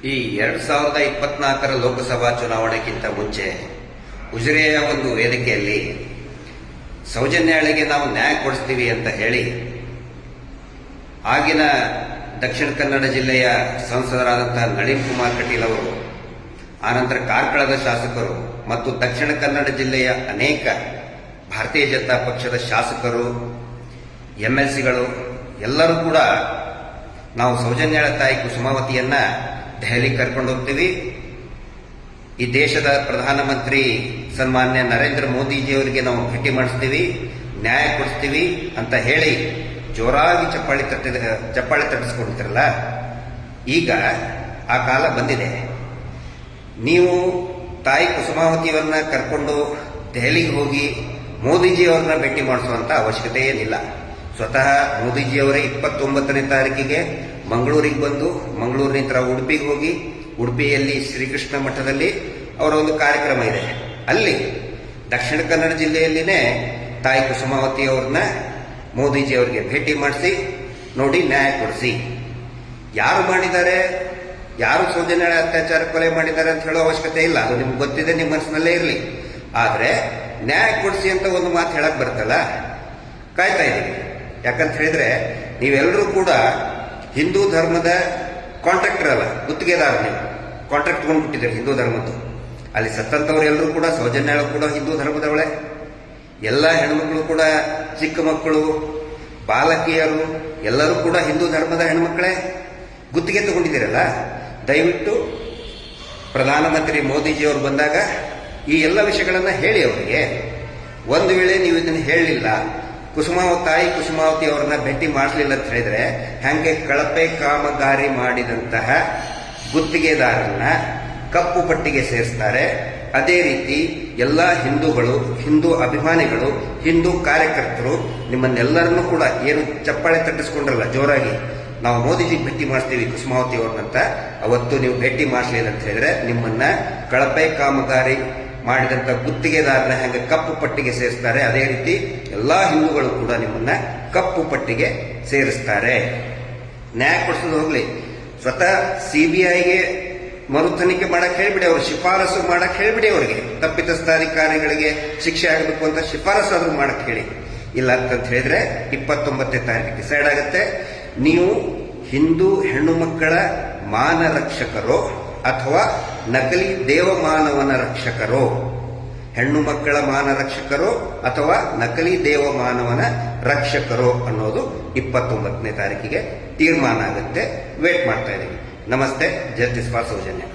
ಈ 2024 ಲೋಕಸಭಾ ಚುನಾವಣೆಗಿಂತ ಮುಂಚೆ ಉಜಿರೆಯ ಒಂದು ವೇದಿಕೆಯಲ್ಲಿ ಸೌಜನ್ಯಾಳಿಗೆ ನಾವು ನ್ಯಾಯ ಕೊಡಿಸ್ತೀವಿ ಅಂತ ಹೇಳಿ ಆಗಿನ ದಕ್ಷಿಣ ಕನ್ನಡ ಜಿಲ್ಲೆಯ ಸಂಸದರಾದಂತಹ ನಳಿನ್ ಕುಮಾರ್ ಕಟೀಲ್ ಅವರು, ಆನಂತರ ಕಾರ್ಕಳದ ಶಾಸಕರು ಮತ್ತು ದಕ್ಷಿಣ ಕನ್ನಡ ಜಿಲ್ಲೆಯ ಅನೇಕ ಭಾರತೀಯ ಜನತಾ ಪಕ್ಷದ ಶಾಸಕರು, ಎಂಎಲ್ಸಿಗಳು ಎಲ್ಲರೂ ಕೂಡ ನಾವು ಸೌಜನ್ಯಾಳ ತಾಯಿ ಕುಸುಮಾವತಿಯನ್ನ ದೆಹಲಿ ಕರ್ಕೊಂಡು ಹೋಗ್ತೀವಿ, ಈ ದೇಶದ ಪ್ರಧಾನಮಂತ್ರಿ ಸನ್ಮಾನ್ಯ ನರೇಂದ್ರ ಮೋದಿಜಿಯವರಿಗೆ ನಾವು ಭೇಟಿ ಮಾಡಿಸ್ತೀವಿ, ನ್ಯಾಯ ಕೊಡಿಸ್ತೀವಿ ಅಂತ ಹೇಳಿ ಜೋರಾಗಿ ಚಪ್ಪಾಳೆ ತಟ್ಟಿಸ್ಕೊಂಡಿರ್ತಾರಲ್ಲ. ಈಗ ಆ ಕಾಲ ಬಂದಿದೆ. ನೀವು ತಾಯಿ ಕುಸುಮಾವತಿಯವರನ್ನ ಕರ್ಕೊಂಡು ದೆಹಲಿಗೆ ಹೋಗಿ ಮೋದಿಜಿಯವರನ್ನ ಭೇಟಿ ಮಾಡಿಸುವಂತ ಅವಶ್ಯಕತೆ ಏನಿಲ್ಲ. ಸ್ವತಃ ಮೋದಿಜಿಯವರೇ 29ನೇ ತಾರೀಕಿಗೆ ಮಂಗಳೂರಿಗೆ ಬಂದು ಮಂಗಳೂರಿನಿಂದ ಉಡುಪಿಗೆ ಹೋಗಿ ಉಡುಪಿಯಲ್ಲಿ ಶ್ರೀಕೃಷ್ಣ ಮಠದಲ್ಲಿ ಅವರ ಒಂದು ಕಾರ್ಯಕ್ರಮ ಇದೆ. ಅಲ್ಲಿ ದಕ್ಷಿಣ ಕನ್ನಡ ಜಿಲ್ಲೆಯಲ್ಲಿನೇ ತಾಯಿ ಕುಸುಮಾವತಿ ಅವ್ರನ್ನ ಮೋದಿಜಿ ಅವರಿಗೆ ಭೇಟಿ ಮಾಡಿಸಿ ನೋಡಿ ನ್ಯಾಯ ಕೊಡಿಸಿ. ಯಾರು ಮಾಡಿದ್ದಾರೆ, ಯಾರು ಸೌಜನ್ಯಾಳ ಅತ್ಯಾಚಾರ ಕೊಲೆ ಮಾಡಿದ್ದಾರೆ ಅಂತ ಹೇಳೋ ಅವಶ್ಯಕತೆ ಇಲ್ಲ. ಅದು ನಿಮ್ಗೆ ಗೊತ್ತಿದೆ, ನಿಮ್ಮ ಮನಸ್ಸಿನಲ್ಲೇ ಇರಲಿ. ಆದ್ರೆ ನ್ಯಾಯ ಕೊಡಿಸಿ ಅಂತ ಒಂದು ಮಾತು ಹೇಳಕ್ ಬರ್ತಲ್ಲ, ಕಾಯ್ತಾ ಇದ್ದೀವಿ. ಯಾಕಂತ ಹೇಳಿದ್ರೆ ನೀವೆಲ್ಲರೂ ಕೂಡ ಹಿಂದೂ ಧರ್ಮದ ಕಾಂಟ್ರಾಕ್ಟರ್ ಅಲ್ಲ, ಗುತ್ತಿಗೆದಾರ. ನೀವು ಕಾಂಟ್ರಾಕ್ಟ್ ತಗೊಂಡ್ಬಿಟ್ಟಿದ್ದೀರಿ ಹಿಂದೂ ಧರ್ಮದ್ದು. ಅಲ್ಲಿ ಸತ್ತಂತವ್ರು ಎಲ್ಲರೂ ಕೂಡ ಸೌಜನ್ಯಾಳ ಕೂಡ ಹಿಂದೂ ಧರ್ಮದವಳೆ. ಎಲ್ಲ ಹೆಣ್ಮಕ್ಳು ಕೂಡ, ಚಿಕ್ಕ ಮಕ್ಕಳು, ಬಾಲಕಿಯರು ಎಲ್ಲರೂ ಕೂಡ ಹಿಂದೂ ಧರ್ಮದ ಹೆಣ್ಮಕ್ಳೇ. ಗುತ್ತಿಗೆ ತಗೊಂಡಿದ್ದೀರಲ್ಲ, ದಯವಿಟ್ಟು ಪ್ರಧಾನಮಂತ್ರಿ ಮೋದಿಜಿಯವರು ಬಂದಾಗ ಈ ಎಲ್ಲ ವಿಷಯಗಳನ್ನ ಹೇಳಿ ಅವರಿಗೆ. ಒಂದು ವೇಳೆ ನೀವು ಇದನ್ನು ಹೇಳಲಿಲ್ಲ, ತಾಯಿ ಕುಸುಮಾವತಿ ಅವರನ್ನ ಭೇಟಿ ಮಾಡಲಿಲ್ಲ ಅಂತ ಹೇಳಿದ್ರೆ ಹಂಗೆ ಕಳಪೆ ಕಾಮಗಾರಿ ಮಾಡಿದಂತಹ ಗುತ್ತಿಗೆದಾರನ್ನ ಕಪ್ಪು ಪಟ್ಟಿಗೆ ಸೇರಿಸ್ತಾರೆ. ಅದೇ ರೀತಿ ಎಲ್ಲ ಹಿಂದೂಗಳು, ಹಿಂದೂ ಅಭಿಮಾನಿಗಳು, ಹಿಂದೂ ಕಾರ್ಯಕರ್ತರು ನಿಮ್ಮನ್ನೆಲ್ಲರನ್ನೂ ಕೂಡ ಏನು ಚಪ್ಪಾಳೆ ತಟ್ಟಿಸ್ಕೊಂಡ್ರಲ್ಲ ಜೋರಾಗಿ, ನಾವು ಮೋದಿಜಿ ಭೇಟಿ ಮಾಡಿಸ್ತೀವಿ ಕುಸುಮಾವತಿ ಅವ್ರನ್ನಂತ, ಅವತ್ತು ನೀವು ಭೇಟಿ ಮಾಡಿಸಲಿಲ್ಲ ಅಂತ ಹೇಳಿದ್ರೆ ನಿಮ್ಮನ್ನ ಕಳಪೆ ಕಾಮಗಾರಿ ಮಾಡಿದಂತ ಗುತ್ತಿಗೆದಾರನ ಹೆಂಗೆ ಕಪ್ಪು ಪಟ್ಟಿಗೆ ಸೇರಿಸ್ತಾರೆ, ಅದೇ ರೀತಿ ಎಲ್ಲಾ ಹಿಂದೂಗಳು ಕೂಡ ನಿಮ್ಮನ್ನ ಕಪ್ಪು ಪಟ್ಟಿಗೆ ಸೇರಿಸ್ತಾರೆ. ನ್ಯಾಯ ಕೊಡಿಸೋದು ಹೋಗ್ಲಿ, ಸ್ವತಃ ಸಿಬಿಐಗೆ ಮರು ತನಿಖೆ ಮಾಡಕ್ ಹೇಳ್ಬಿಡಿ, ಅವರು ಶಿಫಾರಸು ಮಾಡಕ್ ಹೇಳ್ಬಿಡಿ. ಅವರಿಗೆ ತಪ್ಪಿತಸ್ಥ ಅಧಿಕಾರಿಗಳಿಗೆ ಶಿಕ್ಷೆ ಆಗಬೇಕು ಅಂತ ಶಿಫಾರಸು ಆದ್ರೂ ಮಾಡಕ್ ಹೇಳಿ. ಇಲ್ಲ ಅಂತ ಹೇಳಿದ್ರೆ 29ನೇ ತಾರೀಕು ಡಿಸೈಡ್ ಆಗುತ್ತೆ. ನೀವು ಹಿಂದೂ ಹೆಣ್ಣು ಮಕ್ಕಳ ಮಾನ ರಕ್ಷಕರೋ ಅಥವಾ ನಕಲಿ ದೇವಮಾನವನ ರಕ್ಷಕರೋ, ಹೆಣ್ಣು ಮಕ್ಕಳ ಮಾನ ರಕ್ಷಕರೋ ಅಥವಾ ನಕಲಿ ದೇವಮಾನವನ ರಕ್ಷಕರೋ ಅನ್ನೋದು 29ನೇ ತಾರೀಕಿಗೆ ತೀರ್ಮಾನ ಆಗುತ್ತೆ. ವೇಟ್ ಮಾಡ್ತಾ ಇದ್ದೀವಿ. ನಮಸ್ತೆ. Justice for Soujanya.